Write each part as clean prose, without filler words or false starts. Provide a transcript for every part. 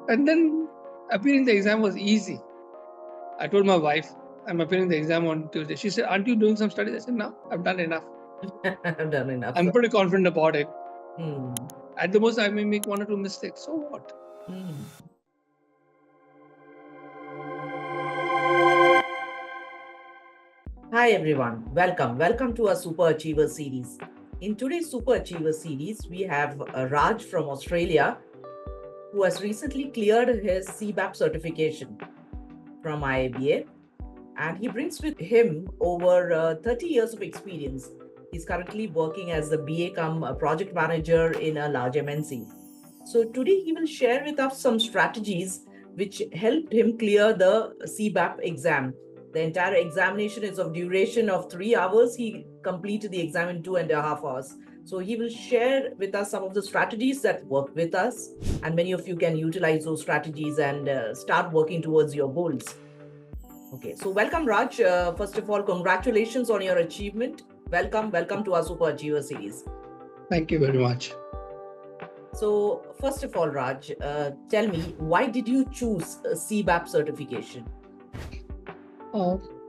And then appearing the exam was easy. I told my wife, I'm appearing the exam on Tuesday. She said, aren't you doing some studies? I said, no, I've done enough. I've done enough. I'm pretty confident about it. Hmm. At the most, I may make one or two mistakes. So what? Hmm. Hi everyone, welcome to our Super Achiever series. In today's Super Achiever series, we have Raj from Australia who has recently cleared his CBAP certification from IIBA, and he brings with him over 30 years of experience. He's currently working as a BA cum project manager in a large MNC. So today he will share with us some strategies which helped him clear the CBAP exam. The entire examination is of duration of 3 hours. He completed the exam in 2.5 hours. So he will share with us some of the strategies that work with us, and many of you can utilize those strategies and start working towards your goals. Okay, so welcome Raj. First of all, congratulations on your achievement. Welcome to our Super Achiever series. Thank you very much. So, first of all, Raj, tell me, why did you choose a CBAP certification?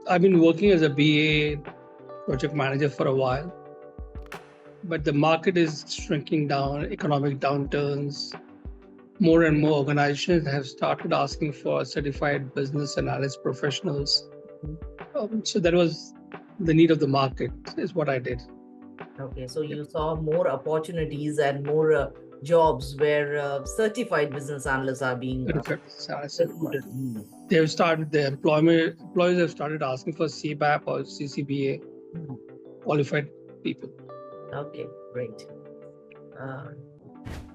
I've been working as a BA project manager for a while, but the market is shrinking down, economic downturns. More and more organizations have started asking for certified business analyst professionals. So that was the need of the market, is what I did. Okay, so you saw more opportunities and more jobs where certified business analysts are being Certified business analyst. recruited. They have started, the employees have started asking for CBAP or CCBA qualified people. Okay, great.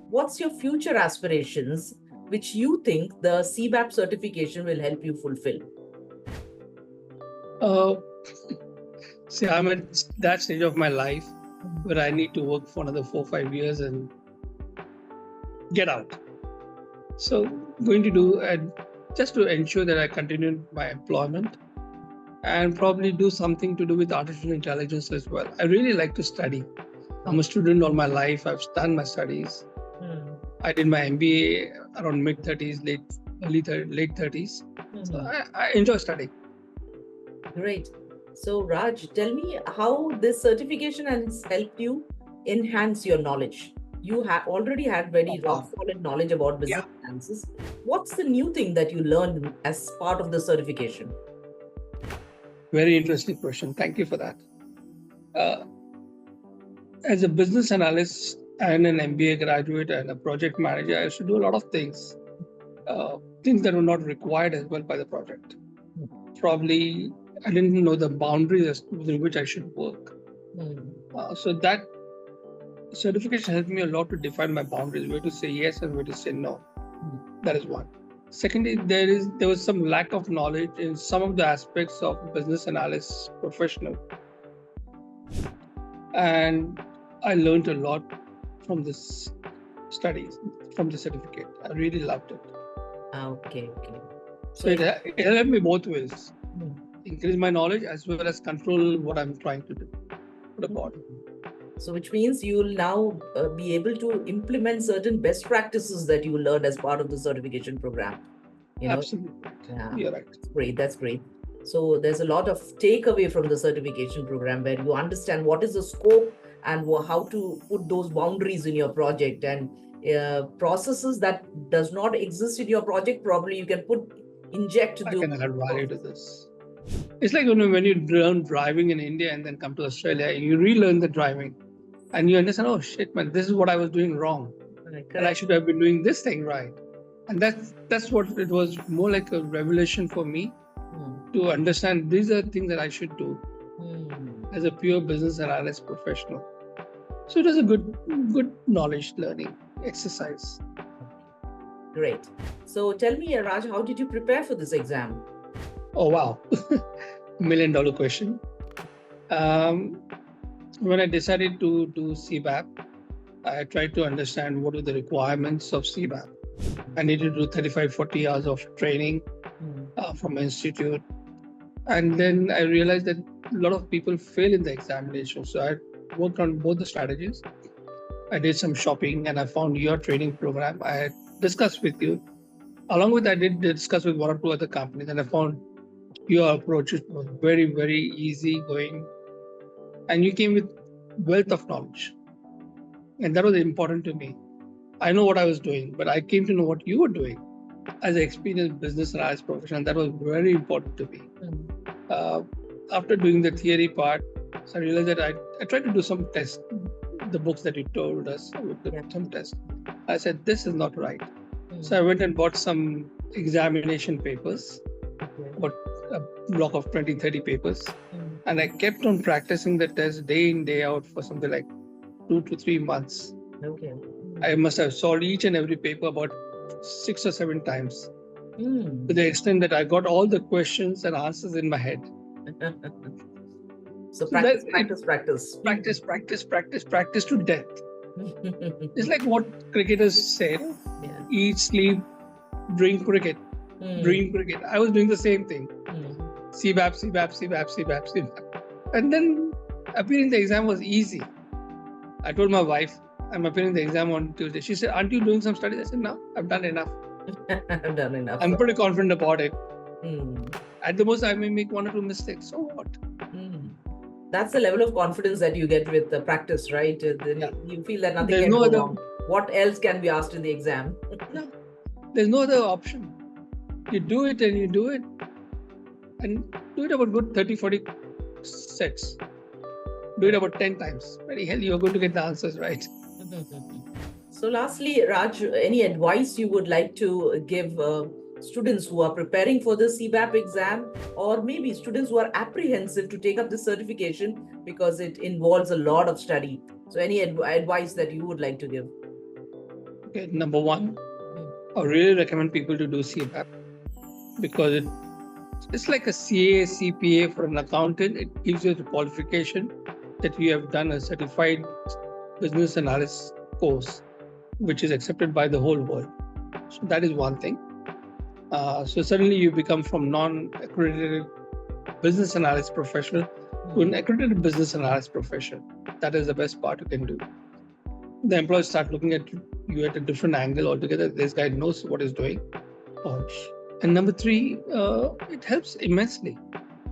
What's your future aspirations which you think the CBAP certification will help you fulfill? See, I'm at that stage of my life where I need to work for another 4-5 years and get out. So, going to do just to ensure that I continue my employment and probably do something to do with artificial intelligence as well. I really like to study. I'm a student all my life. I've done my studies. I did my MBA around mid 30s, late 30s. So I enjoy studying. Great. So, Raj, tell me how this certification has helped you enhance your knowledge. You have already had very rock solid knowledge about business finances. What's the new thing that you learned as part of the certification? Very interesting question. Thank you for that. As a business analyst and an MBA graduate and a project manager, I used to do a lot of things, things that were not required as well by the project. Probably I didn't know the boundaries within which I should work. So that certification helped me a lot to define my boundaries, where to say yes and where to say no. That is one. Secondly, there was some lack of knowledge in some of the aspects of business analyst professional, and I learned a lot from this studies, from the certificate. I really loved it. Okay. So it helped me both ways. Increase my knowledge as well as control what I'm trying to do for the body. So which means you will now be able to implement certain best practices that you learned as part of the certification program. Absolutely. Yeah. You're right. That's great. So there's a lot of takeaway from the certification program where you understand what is the scope and how to put those boundaries in your project, and processes that does not exist in your project, probably you can inject. I can add value to this. It's like when you learn driving in India and then come to Australia, you relearn the driving and you understand, oh shit, man, this is what I was doing wrong. And I should have been doing this thing right. And that's what it was, more like a revelation for me to understand these are things that I should do as a pure business analyst professional. So it was a good knowledge learning exercise. Great. So tell me, Raj, how did you prepare for this exam? Oh, wow. $1 million question. When I decided to do CBAP, I tried to understand what are the requirements of CBAP. I needed to do 35-40 hours of training from an institute. And then I realized that a lot of people fail in the examination. So I worked on both the strategies. I did some shopping and I found your training program. I discussed with you. Along with that, I did discuss with one or two other companies, and I found your approach was very, very easy going, and you came with wealth of knowledge, and that was important to me. I know what I was doing, but I came to know what you were doing as an experienced business analyst professional. That was very important to me. After doing the theory part, so I realized that I tried to do some tests, the books that you told us, some tests. I said, this is not right. So I went and bought some examination papers, about a block of 20, 30 papers. And I kept on practicing the test day in, day out for something like 2 to 3 months. I must have solved each and every paper about 6 or 7 times. To the extent that I got all the questions and answers in my head. So practice to death. It's like what cricketers say, eat, sleep, drink cricket, drink cricket. I was doing the same thing. CBAP. And then appearing the exam was easy. I told my wife, I'm appearing the exam on Tuesday. She said, aren't you doing some studies? I said, no, I've done enough. I'm pretty confident about it. At the most, I may make 1 or 2 mistakes. So what? That's the level of confidence that you get with the practice, right? You feel that nothing can go wrong. What else can be asked in the exam? There's no other option. You do it and you do it. And do it about good 30, 40 sets. Do it about 10 times. Very hell, you're going to get the answers right. So lastly, Raj, any advice you would like to give students who are preparing for the CBAP exam, or maybe students who are apprehensive to take up the certification because it involves a lot of study? So any advice that you would like to give? Okay, number 1, I really recommend people to do CBAP because it's like a CA, CPA for an accountant. It gives you the qualification that you have done a certified business analyst course, which is accepted by the whole world. So that is one thing. So suddenly you become from non-accredited business analyst professional to an accredited business analyst professional. That is the best part you can do. The employees start looking at you at a different angle altogether. This guy knows what he's doing. And number 3, it helps immensely.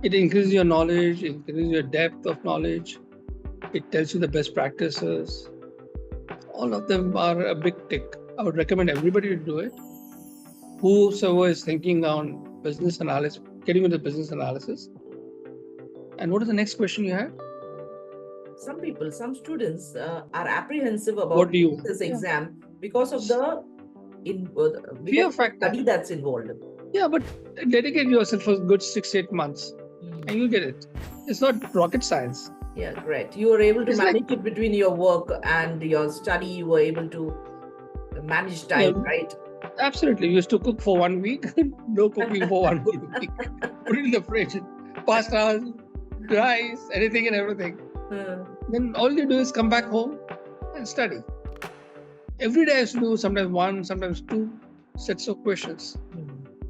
It increases your knowledge, it increases your depth of knowledge. It tells you the best practices. All of them are a big tick. I would recommend everybody to do it. Whosoever is thinking on business analysis, getting into business analysis. And what is the next question you had? Some students are apprehensive about this exam because of the fear factor study that's involved. Yeah, but dedicate yourself for a good 6-8 months and you'll get it. It's not rocket science. Yeah, great. You were able to manage it between your work and your study. You were able to manage time, right? Absolutely. We used to cook for 1 week, no cooking for 1 week. Put it in the fridge, pasta, rice, anything and everything. Then all you do is come back home and study. Every day I used to do sometimes 1, sometimes 2 sets of questions.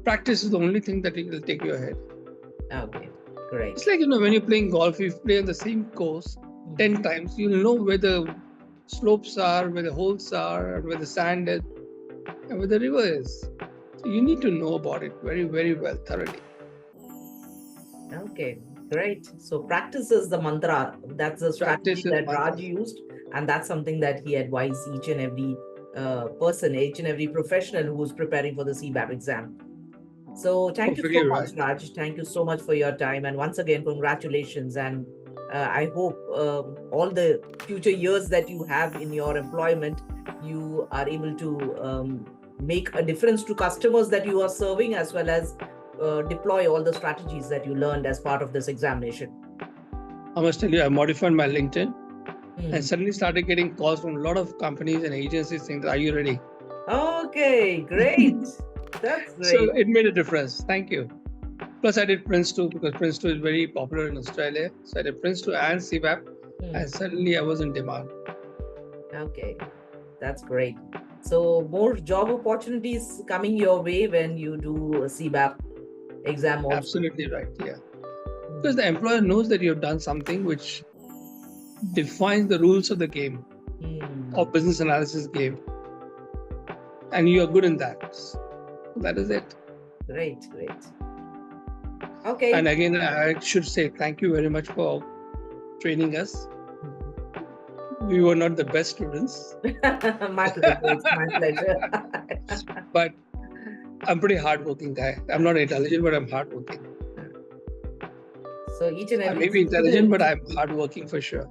Practice is the only thing that will take you ahead. Okay, great. It's like, when you're playing golf, if you play on the same course 10 times, you'll know where the slopes are, where the holes are, and where the sand is, and where the river is. So you need to know about it very, very well, thoroughly. Okay, great. So practice is the mantra. That's the strategy that Raj used. And that's something that he advised each and every person, each and every professional who's preparing for the CBAP exam. So thank you so much, Raj. Thank you so much for your time. And once again, congratulations. And I hope all the future years that you have in your employment, you are able to make a difference to customers that you are serving, as well as deploy all the strategies that you learned as part of this examination. I must tell you, I modified my LinkedIn and suddenly started getting calls from a lot of companies and agencies saying, are you ready? Okay, great. That's great. So it made a difference. Thank you. Plus I did Prince 2 because Prince 2 is very popular in Australia. So I did Prince 2 and CBAP and suddenly I was in demand. Okay, that's great. So more job opportunities coming your way when you do a CBAP exam also. Absolutely right, yeah. Because the employer knows that you have done something which defines the rules of the game, of business analysis game. And you are good in that. That is it. Great. Okay. And again, I should say thank you very much for training us. We were not the best students, My pleasure. It's my pleasure. but I'm pretty hardworking guy. I'm not intelligent, but I'm hardworking. So each and I every may be intelligent, student, but I'm hardworking for sure.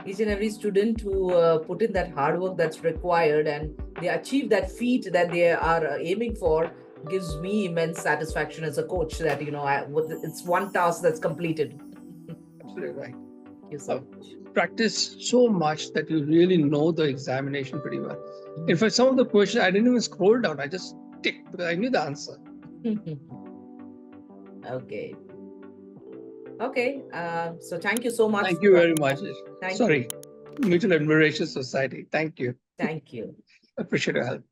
each and every student who put in that hard work that's required and they achieve that feat that they are aiming for gives me immense satisfaction as a coach that, it's one task that's completed. Absolutely right. Thank you so much. Practice so much that you really know the examination pretty well. In fact, some of the questions I didn't even scroll down. I just ticked because I knew the answer. Okay. So thank you so much. Thank you very much. Thank Sorry. you. Mutual Admiration Society. Thank you. Thank you. Appreciate your help.